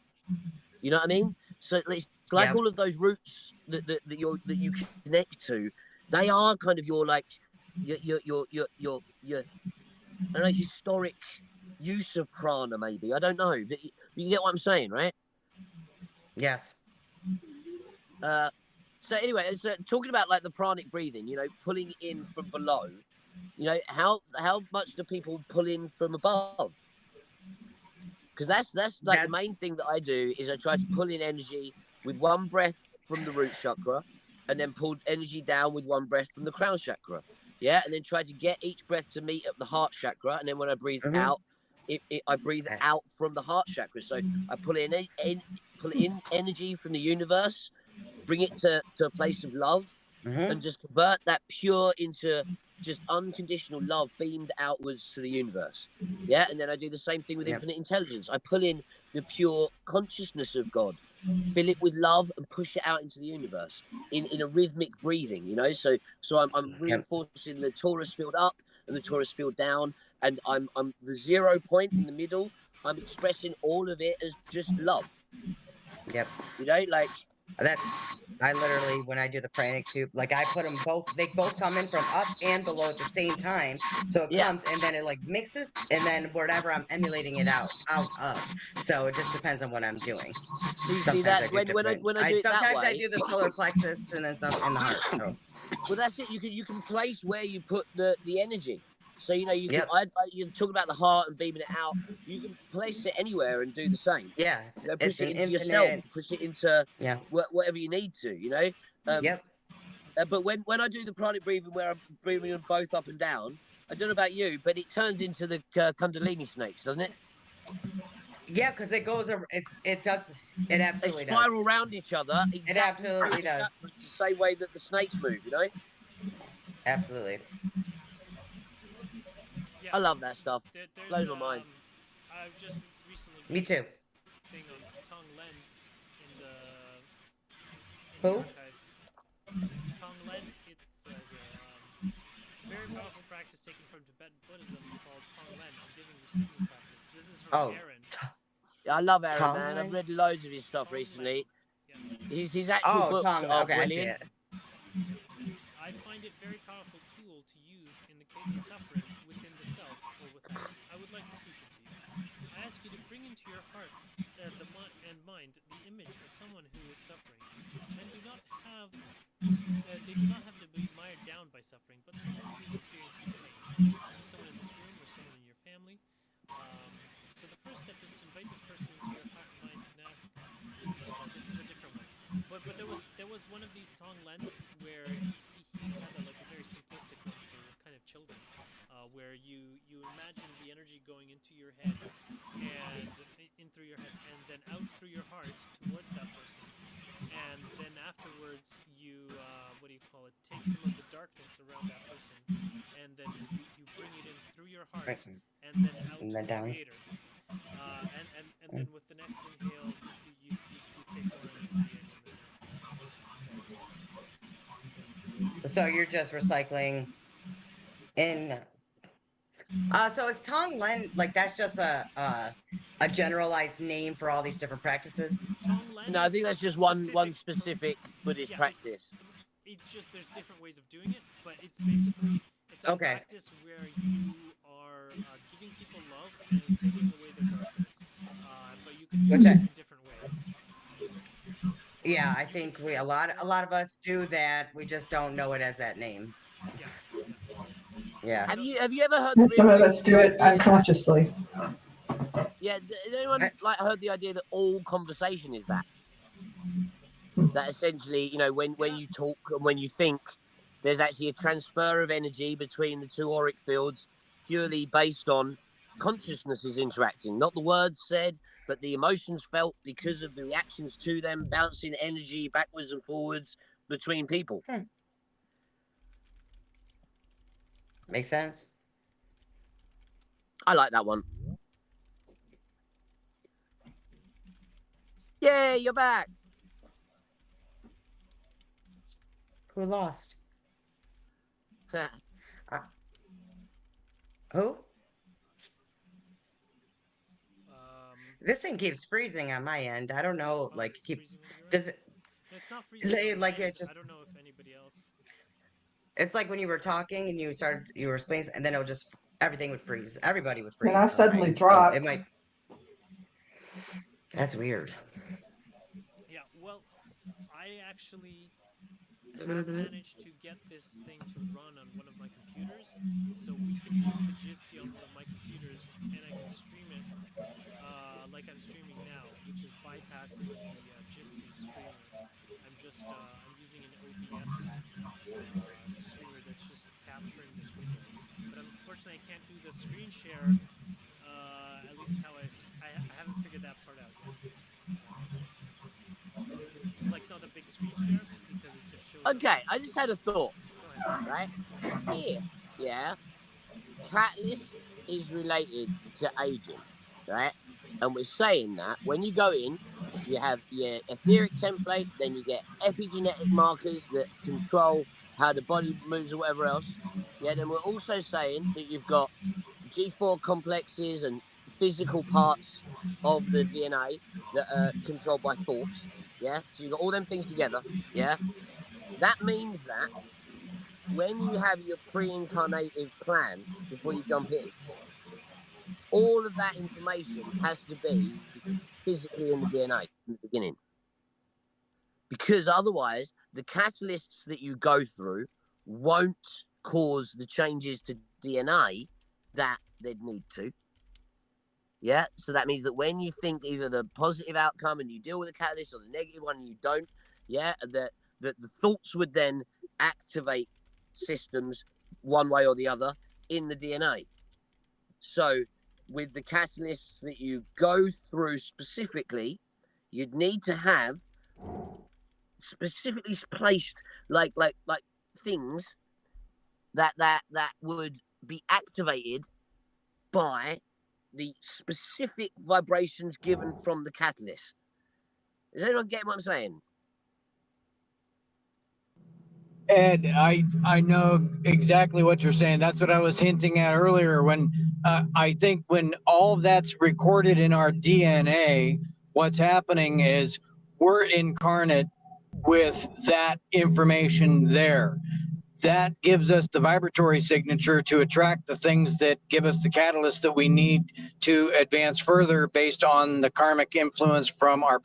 Speaker 4: You know what I mean? So it's like
Speaker 3: Yep.
Speaker 4: all of those roots that you connect to. They are kind of your like your I don't know, historic use of prana. Maybe I don't know, but you get what I'm saying, right?
Speaker 3: Yes.
Speaker 4: So anyway, so talking about like the pranic breathing, pulling in from below, how much do people pull in from above? Because that's like the
Speaker 3: That's
Speaker 4: main thing that I do is I try to pull in energy with one breath from the root chakra, and then pull energy down with one breath from the crown chakra. Yeah, and then try to get each breath to meet up the heart chakra, and then when I breathe
Speaker 3: mm-hmm.
Speaker 4: out, I breathe
Speaker 3: That's
Speaker 4: out from the heart chakra. So I pull in energy from the universe, bring it to a place of love,
Speaker 3: mm-hmm.
Speaker 4: and just convert that pure into just unconditional love beamed outwards to the universe. Yeah, and then I do the same thing with
Speaker 3: Yep.
Speaker 4: infinite intelligence. I pull in the pure consciousness of God, fill it with love, and push it out into the universe in a rhythmic breathing. So I'm
Speaker 3: Yep.
Speaker 4: reinforcing the Taurus field up and the Taurus field down, and I'm the 0 point in the middle. I'm expressing all of it as just love.
Speaker 3: Yep.
Speaker 4: Like
Speaker 3: That's I literally when I do the pranic tube, like I put them both. They both come in from up and below at the same time. So it
Speaker 4: yeah.
Speaker 3: comes and then it like mixes, and then whatever I'm emulating it out of. So it just depends on what I'm doing.
Speaker 4: See
Speaker 3: Sometimes I
Speaker 4: that
Speaker 3: do different.
Speaker 4: when I do it that
Speaker 3: Sometimes I
Speaker 4: way,
Speaker 3: do the solar plexus and then some in the heart. So
Speaker 4: well, that's it. You can place where you put the energy. So you can
Speaker 3: yep.
Speaker 4: you talk about the heart and beaming it out. You can place it anywhere and do the same.
Speaker 3: Yeah. It's
Speaker 4: Push it
Speaker 3: an
Speaker 4: into yourself,
Speaker 3: infinite.
Speaker 4: push it into
Speaker 3: Yeah.
Speaker 4: whatever you need to. Um,
Speaker 3: Yep.
Speaker 4: but when I do the pranic breathing, where I'm breathing them both up and down, I don't know about you, but it turns into the Kundalini snakes, doesn't it?
Speaker 3: Yeah, because it goes. It does. It
Speaker 4: They
Speaker 3: absolutely does.
Speaker 4: spiral around each other
Speaker 3: It
Speaker 4: exactly
Speaker 3: absolutely does.
Speaker 4: backwards, the same way that the snakes move. You know,
Speaker 3: Absolutely.
Speaker 1: Yeah,
Speaker 4: I love that stuff.
Speaker 1: there's
Speaker 4: Blows my mind.
Speaker 1: I've just recently
Speaker 3: Me
Speaker 1: viewed
Speaker 3: too.
Speaker 1: this thing on Tong Len in the
Speaker 3: Who?
Speaker 1: archives. Tong Len, it's very powerful practice taken from Tibetan Buddhism called Tong Len, a giving receiving practice. This is from
Speaker 3: Oh,
Speaker 1: Aaron.
Speaker 4: Yeah, I love Aaron, man. I've
Speaker 3: Tonglen.
Speaker 4: read loads of his stuff
Speaker 1: Tong Len.
Speaker 4: recently.
Speaker 1: Yeah.
Speaker 4: His actual
Speaker 3: Oh,
Speaker 4: books
Speaker 3: Tong.
Speaker 4: are
Speaker 3: Okay, I see
Speaker 4: brilliant.
Speaker 3: it.
Speaker 1: I find it very powerful tool to use in the case of suffering within the self or without. I would like to teach it to you. I ask you to bring into your heart and mind the image of someone who is suffering, and they do not have to be mired down by suffering, but someone who is experiencing pain. It can be someone in this room or someone in your family. So the first step is to invite this person into your heart and mind and ask. This is a different one, but there was one of these Tong lens where he had like a very simplistic one for kind of children, where you imagine the energy going into your head and in through your head and then out through your heart towards that person, and then afterwards you what do you call it? Take some of the darkness around that person, and then you bring it in through your heart
Speaker 3: Right.
Speaker 1: and then out
Speaker 3: And
Speaker 1: to
Speaker 3: then
Speaker 1: the
Speaker 3: down.
Speaker 1: creator. And then with the next inhale, you take more energy in, and then
Speaker 3: So you're just recycling in. So is Tong Len like that's just a generalized name for all these different practices?
Speaker 1: Tong Len
Speaker 4: No, I think that's
Speaker 1: it's a
Speaker 4: just one
Speaker 1: specific.
Speaker 4: specific Buddhist
Speaker 1: Yeah,
Speaker 4: practice.
Speaker 1: it's just there's different ways of doing it, but it's basically it's a
Speaker 3: Okay.
Speaker 1: practice where you are giving people love and taking away their darkness. But you can do
Speaker 3: Which
Speaker 1: it
Speaker 3: I
Speaker 1: in different ways. Or
Speaker 3: yeah, I
Speaker 1: you could
Speaker 3: think we a
Speaker 1: transform.
Speaker 3: lot of us do that. We just don't know it as that name.
Speaker 1: Yeah, yeah.
Speaker 3: Yeah.
Speaker 1: So
Speaker 4: Have you ever heard
Speaker 2: And some of us do
Speaker 4: the
Speaker 2: it
Speaker 4: idea that
Speaker 2: unconsciously.
Speaker 4: yeah? Has anyone like heard the idea that all conversation is that? That essentially, you know, when
Speaker 1: yeah,
Speaker 4: you talk and when you think, there's actually a transfer of energy between the two auric fields, purely based on consciousnesses interacting, not the words said, but the emotions felt because of the reactions to them, bouncing energy backwards and forwards between people.
Speaker 3: Makes sense.
Speaker 4: I like that one. Yay, you're back.
Speaker 3: Who lost? Who? This thing keeps freezing on my end. I don't know.
Speaker 1: oh,
Speaker 3: Like,
Speaker 1: it's
Speaker 3: keep
Speaker 1: freezing on your end.
Speaker 3: does it?
Speaker 1: It's not freezing on my
Speaker 3: Like
Speaker 1: end.
Speaker 3: it just.
Speaker 1: I don't know if anybody else.
Speaker 3: It's like when you were talking and you were explaining, and then it would just everything would freeze. Everybody would
Speaker 2: And I
Speaker 3: freeze on
Speaker 2: suddenly
Speaker 3: mine. So it
Speaker 2: dropped.
Speaker 3: might. That's weird.
Speaker 1: Yeah, well, I actually have managed to get this thing to run on one of my computers, so we can do Pajitsi on one of my computers, and I can stream it like I'm streaming now, which is bypassing the Jitsi streamer. I'm using an OBS streamer that's just capturing this window. But unfortunately, I can't do the screen share. At least how I haven't figured that part out yet. Like not a big screen share because it just shows up.
Speaker 4: Okay, I just had a thought,
Speaker 1: Go ahead.
Speaker 4: right? Here, yeah, catalyst is related to aging, right? And we're saying that when you go in, you have your etheric template, then you get epigenetic markers that control how the body moves or whatever else. Yeah, then we're also saying that you've got G4 complexes and physical parts of the DNA that are controlled by thoughts. Yeah, so you've got all them things together. Yeah, that means that when you have your pre-incarnative plan before you jump in, all of that information has to be physically in the DNA in the beginning. Because otherwise, the catalysts that you go through won't cause the changes to DNA that they'd need to. Yeah, so that means that when you think either the positive outcome and you deal with the catalyst or the negative one and you don't, yeah, that the thoughts would then activate systems one way or the other in the DNA. So with the catalysts that you go through specifically, you'd need to have specifically placed like things that would be activated by the specific vibrations given from the catalyst. Does anyone get what I'm saying?
Speaker 5: Ed, I know exactly what you're saying. That's what I was hinting at earlier. When I think when all of that's recorded in our DNA, what's happening is we're incarnate with that information there. That gives us the vibratory signature to attract the things that give us the catalyst that we need to advance further based on the karmic influence from our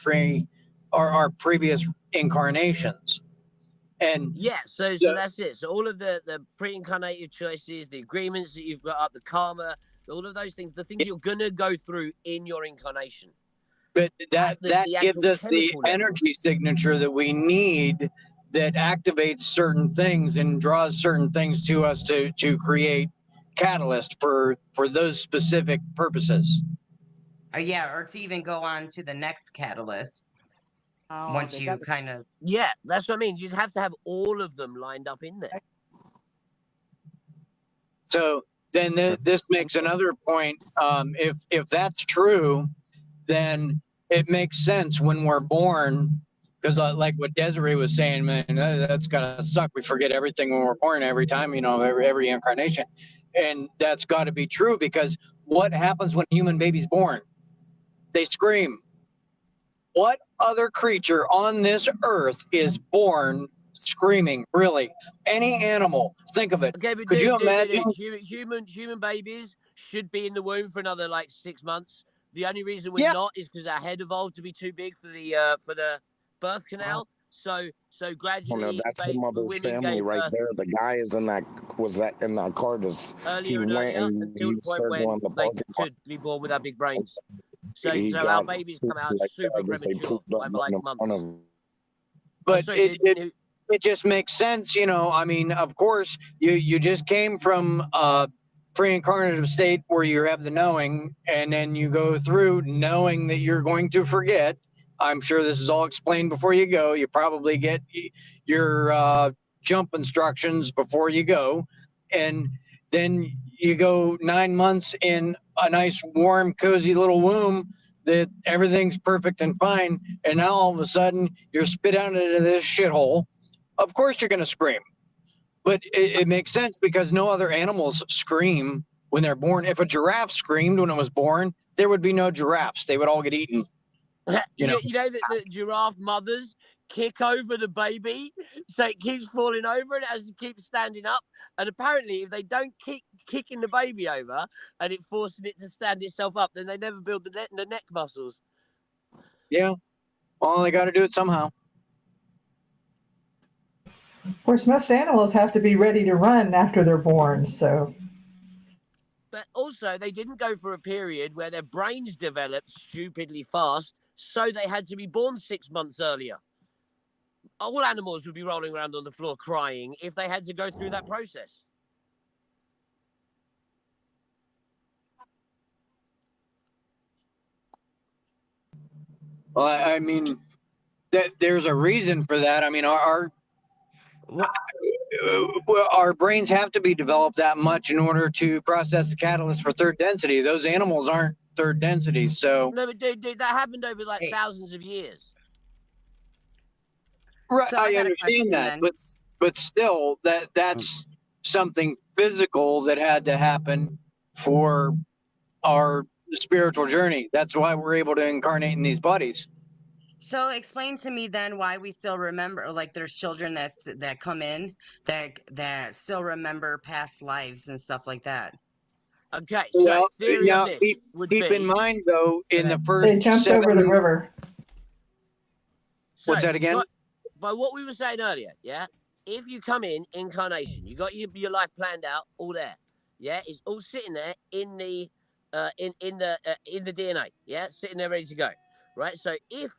Speaker 5: previous incarnations. And
Speaker 4: yeah, so that's it. So all of the pre-incarnated choices, the agreements that you've got up, the karma, all of those things, the things you're gonna go through in your incarnation.
Speaker 5: But that gives us the
Speaker 4: level.
Speaker 5: energy signature that we need, that activates certain things and draws certain things to us to create catalyst for those specific purposes.
Speaker 3: Yeah, or to even go on to the next catalyst once you kind of.
Speaker 4: Yeah, that's what I mean. You'd have to have all of them lined up in there.
Speaker 5: So then this makes another point. If that's true, then it makes sense when we're born, because like what Desiree was saying, man, that's gotta suck. We forget everything when we're born every time, every incarnation. And that's got to be true, because what happens when a human baby's born? They scream. What other creature on this earth is born screaming? Really? Any animal? Think of it.
Speaker 4: Okay, but
Speaker 5: Could you imagine?
Speaker 4: Human babies should be in the womb for another 6 months. The only reason we're not is because our head evolved to be too big for the birth canal. So gradually,
Speaker 6: no, that's the mother's family right there. The guy is in that car.
Speaker 4: Earlier and earlier until the point when they could be born with our big brains. So our babies come out super premature, like months.
Speaker 5: But it just makes sense, I mean, of course, you just came from a pre-incarnative state where you have the knowing, and then you go through knowing that you're going to forget. I'm sure this is all explained before you go. You probably get your jump instructions before you go, and then you go 9 months in a nice, warm, cozy little womb that everything's perfect and fine, and now all of a sudden you're spit out into this shithole. Of course you're going to scream. But it makes sense, because no other animals scream when they're born. If a giraffe screamed when it was born, there would be no giraffes. They would all get eaten.
Speaker 4: You know that the giraffe mothers kick over the baby so it keeps falling over and it has to keep standing up. And apparently, if they don't keep kicking the baby over and it forcing it to stand itself up, then they never build the neck muscles.
Speaker 5: Yeah. Well, they got to do it somehow.
Speaker 2: Of course, most animals have to be ready to run after they're born, so.
Speaker 4: But also, they didn't go for a period where their brains developed stupidly fast, so they had to be born 6 months earlier. All animals would be rolling around on the floor crying if they had to go through that process.
Speaker 5: Well, I mean, there's a reason for that. I mean, our brains have to be developed that much in order to process the catalyst for third density. Those animals aren't third density, so.
Speaker 4: No, but dude, that happened over thousands of years.
Speaker 5: Right, so I understand that, but still, that's something physical that had to happen for our spiritual journey. That's why we're able to incarnate in these bodies.
Speaker 3: So explain to me then why we still remember, there's children that come in that still remember past lives and stuff like that.
Speaker 4: Okay, so theory
Speaker 5: now
Speaker 4: of this
Speaker 5: keep in mind though, in the first
Speaker 2: they jumped over the river.
Speaker 5: What's that again?
Speaker 4: By what we were saying earlier, if you come in incarnation, you got your life planned out, all there, it's all sitting there in the DNA, sitting there ready to go, right? So if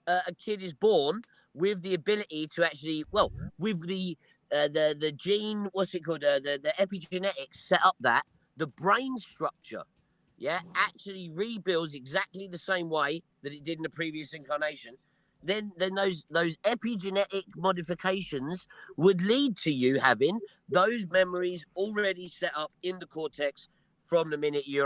Speaker 4: a kid is born with the ability to actually, with the gene, what's it called, the epigenetics set up, that the brain structure yeah, actually rebuilds exactly the same way that it did in the previous incarnation, then those epigenetic modifications would lead to you having those memories already set up in the cortex from the minute you're